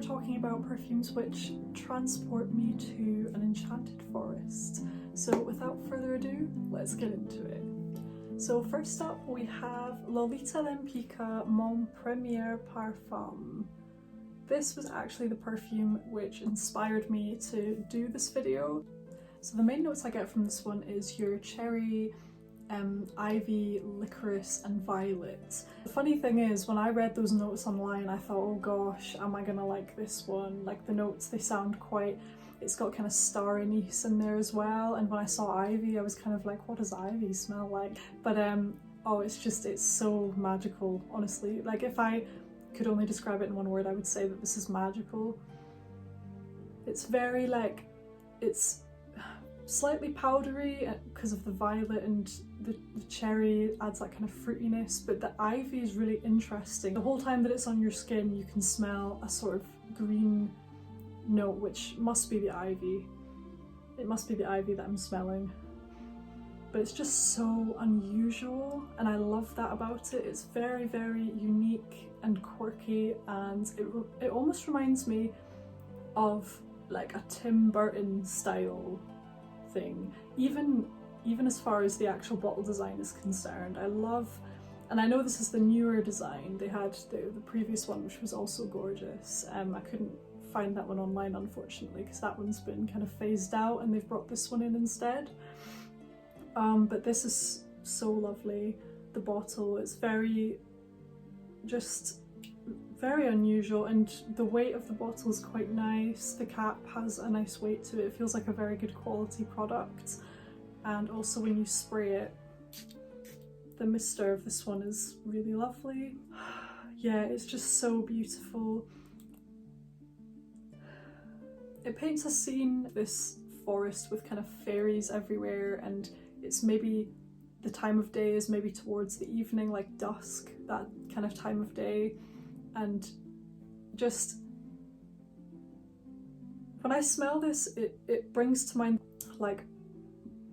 we're talking about perfumes which transport me to an enchanted forest. So without further ado, let's get into it. So first up we have Lolita lempicka Mon Premier Parfum. This was actually the perfume which inspired me to do this video. So the main notes I get from this one is your cherry, ivy, licorice and violet. The funny thing is, when I read those notes online I thought, oh gosh, am I gonna like this one? Like the notes, they sound quite, it's got kind of star anise in there as well, and when I saw ivy I was kind of like, what does ivy smell like? But oh, it's so magical, honestly. Like if I could only describe it in one word, I would say that this is magical. It's very like, it's slightly powdery because of the violet, and the cherry adds that kind of fruitiness, but the ivy is really interesting. The whole time that it's on your skin you can smell a sort of green note, which must be the ivy. It must be the ivy that I'm smelling. But it's just so unusual and I love that about it. It's very, very unique and quirky, and it almost reminds me of like a Tim Burton style thing, even as far as the actual bottle design is concerned. I love, and I know this is the newer design. They had the previous one, which was also gorgeous. I couldn't find that one online, unfortunately, because that one's been kind of phased out and they've brought this one in instead. But this is so lovely. The bottle is just very unusual, and the weight of the bottle is quite nice. The cap has a nice weight to it. It feels like a very good quality product. And also when you spray it, the mister of this one is really lovely. Yeah, it's just so beautiful. It paints a scene, this forest with kind of fairies everywhere, and it's maybe the time of day is maybe towards the evening, like dusk, that kind of time of day. And just when I smell this, it brings to mind like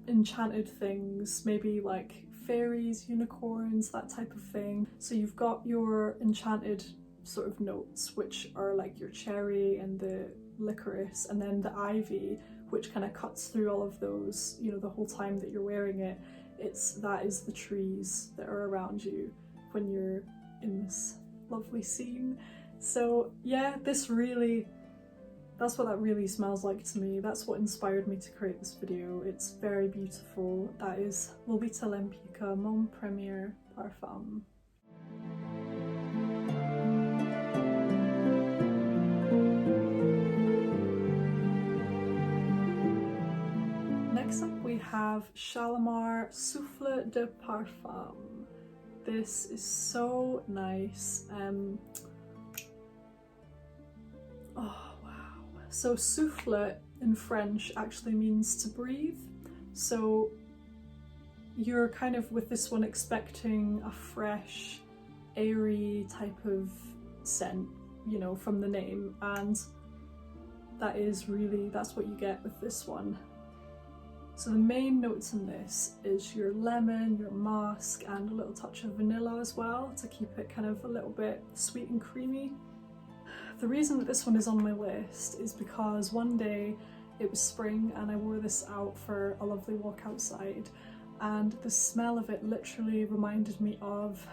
enchanted things, maybe like fairies, unicorns, that type of thing. So you've got your enchanted sort of notes, which are like your cherry and the licorice, and then the ivy, which kind of cuts through all of those, you know, the whole time that you're wearing it. That is the trees that are around you when you're in this lovely scene. So yeah, that's what that really smells like to me. That's what inspired me to create this video. It's very beautiful. That is Lolita lempicka Mon Premier Parfum. Next up we have Shalimar Souffle de Parfum. This is so nice. Oh wow. So souffle in French actually means to breathe. So you're kind of with this one expecting a fresh, airy type of scent, you know, from the name, and that's what you get with this one. So the main notes in this is your lemon, your musk, and a little touch of vanilla as well, to keep it kind of a little bit sweet and creamy. The reason that this one is on my list is because one day it was spring and I wore this out for a lovely walk outside, and the smell of it literally reminded me of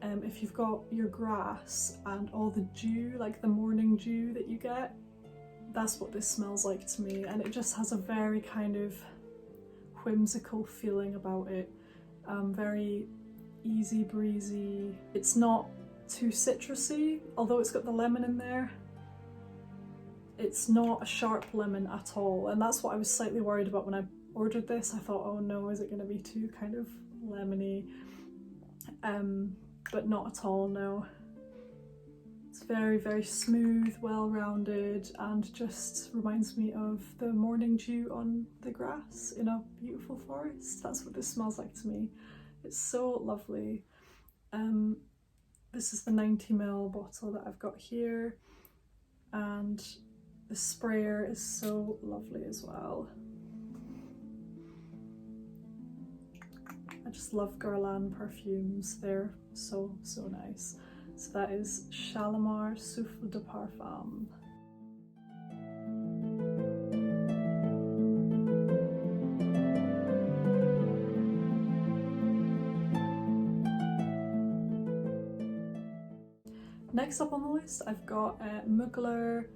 if you've got your grass and all the dew, like the morning dew that you get, that's what this smells like to me. And it just has a very kind of whimsical feeling about it, very easy breezy. It's not too citrusy, although it's got the lemon in there. It's not a sharp lemon at all, and that's what I was slightly worried about when I ordered this. I thought, oh no, is it going to be too kind of lemony? But not at all, no. It's very, very smooth, well-rounded, and just reminds me of the morning dew on the grass in a beautiful forest. That's what this smells like to me. It's so lovely. This is the 90ml bottle that I've got here, and the sprayer is so lovely as well. I just love Guerlain perfumes. They're so nice. So that is Shalimar Souffle de Parfum. Next up on the list, I've got Mugler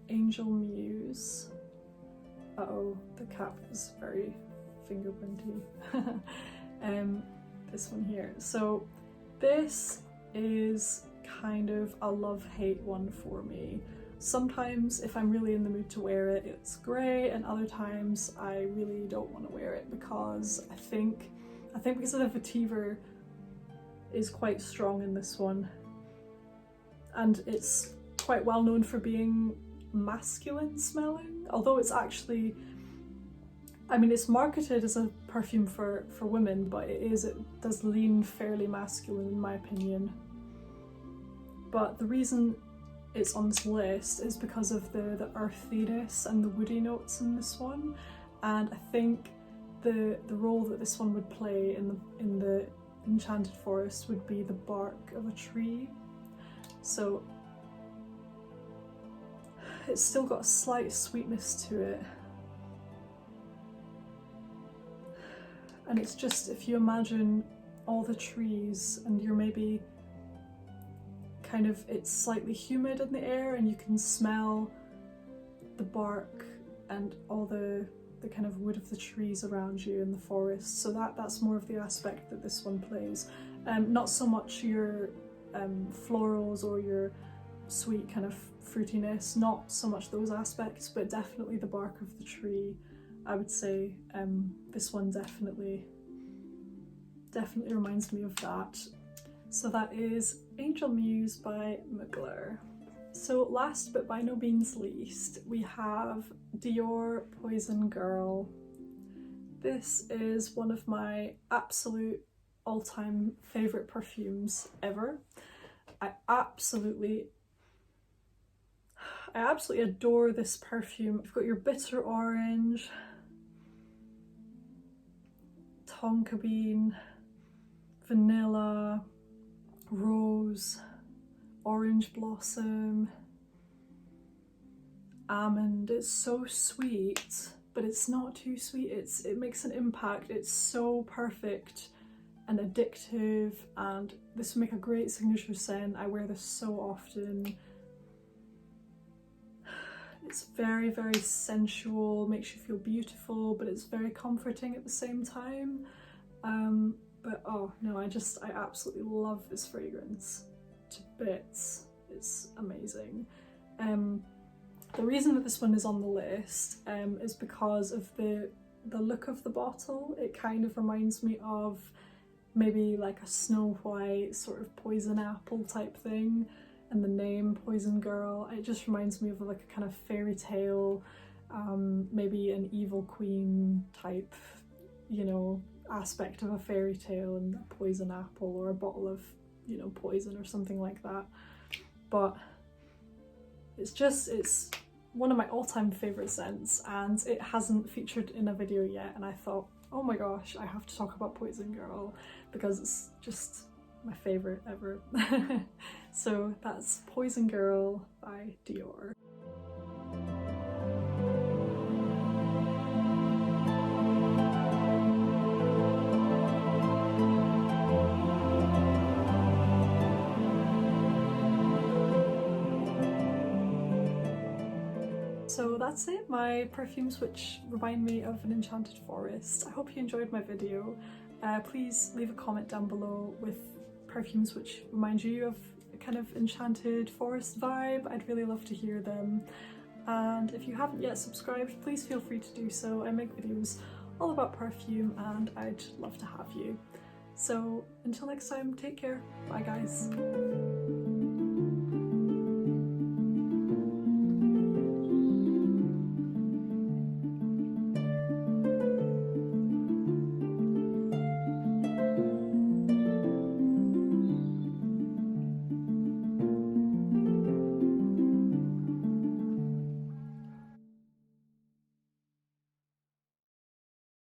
Angel Muse. Uh-oh, the cap is very fingerprinty. This one here. So this is kind of a love-hate one for me. Sometimes if I'm really in the mood to wear it, it's great, and other times I really don't want to wear it because I think because the vetiver is quite strong in this one, and it's quite well known for being masculine smelling, although it's actually, I mean, it's marketed as a perfume for women, but it does lean fairly masculine in my opinion. But the reason it's on this list is because of the earthiness and the woody notes in this one, and I think the role that this one would play in the Enchanted Forest would be the bark of a tree. So it's still got a slight sweetness to it, and it's just, if you imagine all the trees and you're maybe kind of, it's slightly humid in the air and you can smell the bark and all the kind of wood of the trees around you in the forest. So that's more of the aspect that this one plays. Not so much your florals or your sweet kind of fruitiness, not so much those aspects, but definitely the bark of the tree. I would say this one definitely reminds me of that. So that is Angel Muse by Mugler. So last but by no means least, we have Dior Poison Girl. This is one of my absolute all-time favourite perfumes ever. I absolutely adore this perfume. You've got your bitter orange, tonka bean, vanilla, rose, orange blossom, almond. It's so sweet, but it's not too sweet. It makes an impact. It's so perfect and addictive, and this would make a great signature scent. I wear this so often. It's very, very sensual, makes you feel beautiful, but it's very comforting at the same time. But oh no, I absolutely love this fragrance to bits. It's amazing. The reason that this one is on the list is because of the look of the bottle. It kind of reminds me of maybe like a Snow White sort of poison apple type thing, and the name Poison Girl, it just reminds me of like a kind of fairy tale, maybe an evil queen type, you know, aspect of a fairy tale, and a poison apple or a bottle of, you know, poison or something like that. But it's one of my all-time favorite scents, and it hasn't featured in a video yet, and I thought, oh my gosh, I have to talk about Poison Girl because it's just my favorite ever. So that's Poison Girl by Dior. So that's it, my perfumes which remind me of an Enchanted Forest. I hope you enjoyed my video. Please leave a comment down below with perfumes which remind you of a kind of Enchanted Forest vibe. I'd really love to hear them. And if you haven't yet subscribed, please feel free to do so. I make videos all about perfume and I'd love to have you. So until next time, take care. Bye guys.